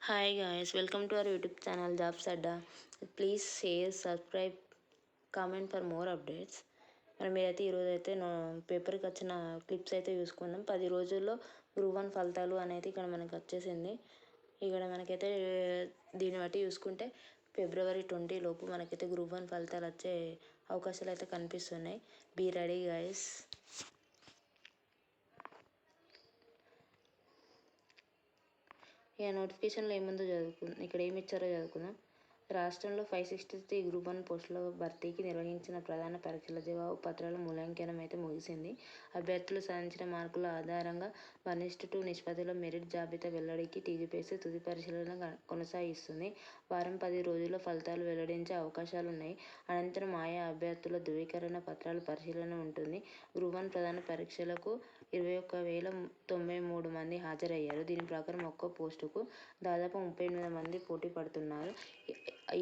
Hi guys, welcome to our YouTube channel jobs Adda. Please share, subscribe, comment for more updates. మరి మీరైతే ఈరోజు అయితే పేపర్కి వచ్చిన క్లిప్స్ అయితే చూసుకుందాం. 10 రోజుల్లో గ్రూప్ 1 ఫలితాలు అనేది ఇక్కడ మనకు వచ్చేసింది. ఇక్కడ మనకైతే దీన్ని బట్టి చూసుకుంటే February 20 లోపు మనకైతే గ్రూప్ 1 ఫలితాలు వచ్చే అవకాశాలు అయితే కనిపిస్తున్నాయి. Be ready guys. ఇక నోటిఫికేషన్లో ఏముందో ఇక్కడ ఏమి ఇచ్చారో చదువుకుందాం. రాష్ట్రంలో 563 గ్రూప్ 1 పోస్టుల భర్తీకి నిర్వహించిన ప్రధాన పరీక్షల జవాబు పత్రాల మూల్యాంకనం అయితే ముగిసింది. అభ్యర్థులు సాధించిన మార్కుల ఆధారంగా 1:2 నిష్పత్తిలో మెరిట్ జాబితా వెల్లడికి టీజీపీఎస్సీ తుది పరిశీలన కొనసాగిస్తుంది. వారం 10 రోజుల్లో ఫలితాలు వెల్లడించే అవకాశాలున్నాయి. అనంతరం ఆయా అభ్యర్థుల ధృవీకరణ పత్రాల పరిశీలన ఉంటుంది. గ్రూప్ 1 ప్రధాన పరీక్షలకు 21,093 మంది హాజరయ్యారు. దీని ప్రకారం ఒక్కో పోస్టుకు దాదాపు 38 మంది పోటీ పడుతున్నారు.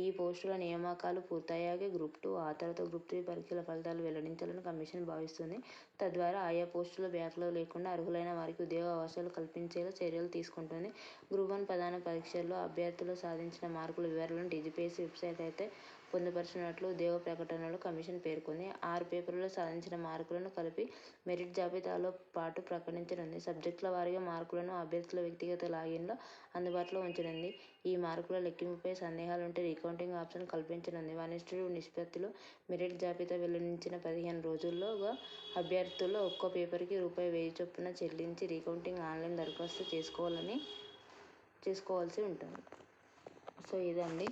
ఈ పోస్టుల నియామకాలు పూర్తయ్యాక గ్రూప్ 2, ఆ తర్వాత గ్రూప్ 3 పరీక్షల ఫలితాలు వెల్లడించాలని కమిషన్ భావిస్తుంది. తద్వారా ఆయా పోస్టుల బ్యాక్లాగ్ లేకుండా అర్హులైన వారికి ఉద్యోగ అవకాశాలు కల్పించేలా చర్యలు తీసుకుంటుంది. గ్రూప్ 1 ప్రధాన పరీక్షల్లో అభ్యర్థులు సాధించిన మార్కుల వివరాలను టీజీపీఎస్సీ వెబ్సైట్ అయితే పొందుపరిచినట్లు ఉద్యోగ ప్రకటనలో కమిషన్ పేర్కొంది. 6 పేపర్లలో సాధించిన మార్కులను కలిపి మెరిట్ జాబితాలో పాటు ప్రకటించనుంది. సబ్జెక్టుల వారీగా మార్కులను అభ్యర్థుల వ్యక్తిగత లాగిన్లో అందుబాటులో ఉంచనుంది. ఈ మార్కుల లెక్కింపుపై సందేహాలుంటే రీకౌంటింగ్ ఆప్షన్ కల్పించనుంది. 1:2 నిష్పత్తిలో మెరిట్ జాబితా వెల్లడించిన 15 రోజుల్లోగా అభ్యర్థులు ఒక్కో పేపర్కి రూ.1000 చొప్పున చెల్లించి రీకౌంటింగ్ ఆన్లైన్ దరఖాస్తు చేసుకోవాల్సి ఉంటుంది. సో ఇదండి.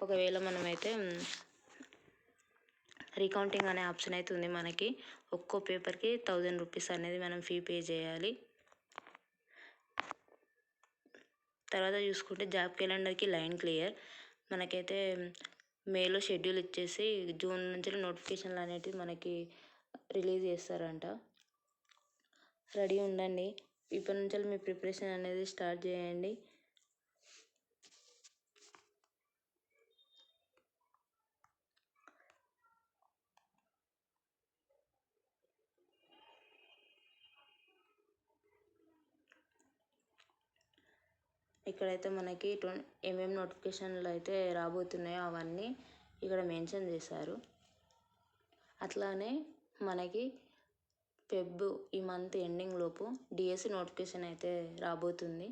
ఒకవేళ మనమైతే రీకౌంటింగ్ అనే ఆప్షన్ అయితే ఉంది మనకి. ఒక్కో పేపర్కి 1000 రూపీస్ అనేది మనం ఫీ పే చేయాలి. తర్వాత చూసుకుంటే జాబ్ క్యాలెండర్కి లైన్ క్లియర్. మనకైతే మేలో షెడ్యూల్ ఇచ్చేసి జూన్ నుంచి నోటిఫికేషన్లు అనేటివి మనకి రిలీజ్ చేస్తారంట. రెడీ ఉండండి. ఇప్పటి నుంచి మీ ప్రిపరేషన్ అనేది స్టార్ట్ చేయండి. ఇక్కడైతే మనకి ఏమేమి నోటిఫికేషన్లు అయితే రాబోతున్నాయో అవన్నీ ఇక్కడ మెన్షన్ చేశారు. అట్లానే మనకి ఈ మంత్ ఎండింగ్ లోపు డిఎస్సి నోటిఫికేషన్ అయితే రాబోతుంది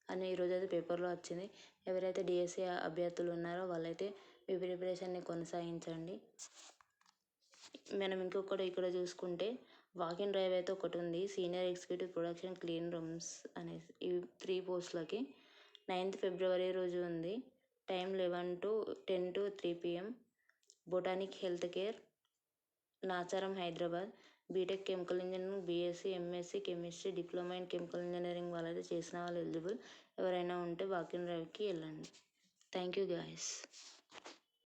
అని ఈరోజు అయితే పేపర్లో వచ్చింది. ఎవరైతే డిఎస్సి అభ్యర్థులు ఉన్నారో వాళ్ళైతే మీ ప్రిపరేషన్ని కొనసాగించండి. మనం ఇంకొకటి ఇక్కడ చూసుకుంటే వాకిన్ డ్రైవ్ అయితే ఒకటి ఉంది. Senior executive production clean rooms అనేసి ఈ 3 పోస్టులకి 9th February రోజు ఉంది. Time 10 to 3 PM. Botanic health care, Nacharam, Hyderabad. BTech chemical engineering, BSc, MSc chemistry, diploma in chemical engineering వాళ్ళైతే చేసిన వాళ్ళు ఎలిజిబుల్. ఎవరైనా ఉంటే వాకిన్ డ్రైవ్కి వెళ్ళండి. Thank you guys.